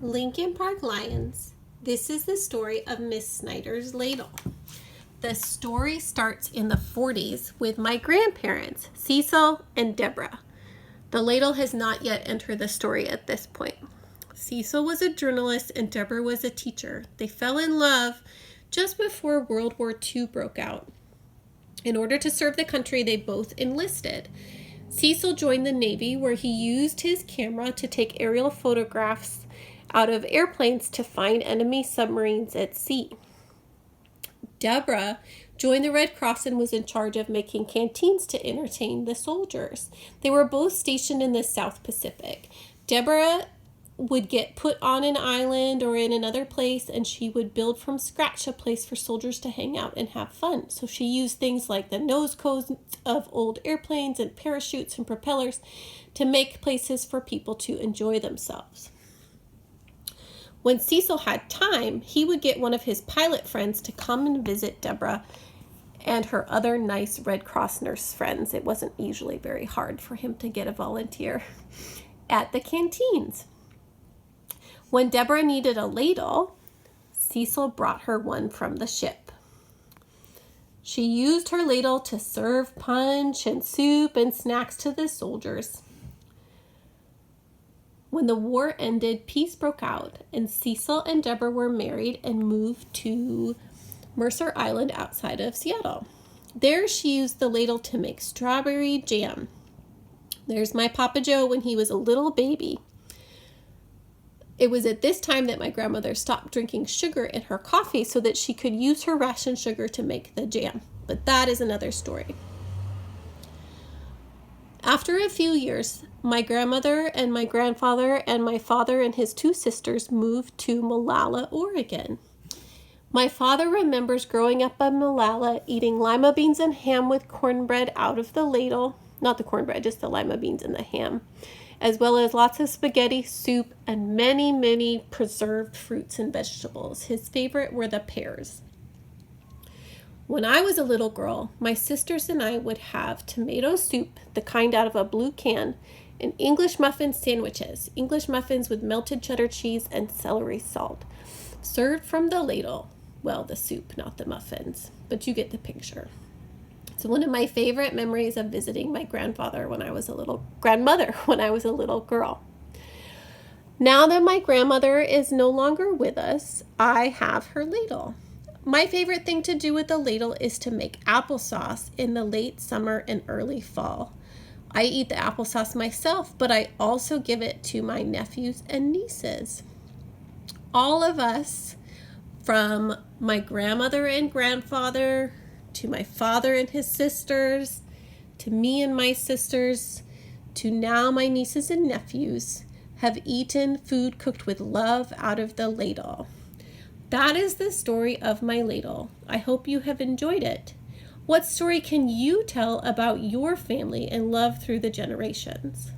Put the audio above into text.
Lincoln Park Lions. This is the story of Miss Snyder's ladle. The story starts in the 40s with my grandparents, Cecil and Deborah. The ladle has not yet entered the story at this point. Cecil was a journalist and Deborah was a teacher. They fell in love just before World War II broke out. In order to serve the country, they both enlisted. Cecil joined the Navy, where he used his camera to take aerial photographs out of airplanes to find enemy submarines at sea. Deborah joined the Red Cross and was in charge of making canteens to entertain the soldiers. They were both stationed in the South Pacific. Deborah would get put on an island or in another place, and she would build from scratch a place for soldiers to hang out and have fun. So she used things like the nose cones of old airplanes and parachutes and propellers to make places for people to enjoy themselves. When Cecil had time, he would get one of his pilot friends to come and visit Deborah and her other nice Red Cross nurse friends. It wasn't usually very hard for him to get a volunteer at the canteens. When Deborah needed a ladle, Cecil brought her one from the ship. She used her ladle to serve punch and soup and snacks to the soldiers. When the war ended, peace broke out, and Cecil and Deborah were married and moved to Mercer Island outside of Seattle. There she used the ladle to make strawberry jam. There's my Papa Joe when he was a little baby. It was at this time that my grandmother stopped drinking sugar in her coffee so that she could use her ration sugar to make the jam. But that is another story. After a few years, my grandmother and my grandfather and my father and his two sisters moved to Molalla, Oregon. My father remembers growing up in Molalla, eating lima beans and ham with cornbread out of the ladle. Not the cornbread, just the lima beans and the ham. As well as lots of spaghetti, soup, and many, many preserved fruits and vegetables. His favorite were the pears. When I was a little girl, my sisters and I would have tomato soup, the kind out of a blue can, and English muffin sandwiches, English muffins with melted cheddar cheese and celery salt, served from the ladle. Well, the soup, not the muffins, but you get the picture. It's one of my favorite memories of visiting my grandmother when I was a little girl. Now that my grandmother is no longer with us, I have her ladle. My favorite thing to do with the ladle is to make applesauce in the late summer and early fall. I eat the applesauce myself, but I also give it to my nephews and nieces. All of us, from my grandmother and grandfather, to my father and his sisters, to me and my sisters, to now my nieces and nephews, have eaten food cooked with love out of the ladle. That is the story of my ladle. I hope you have enjoyed it. What story can you tell about your family and love through the generations?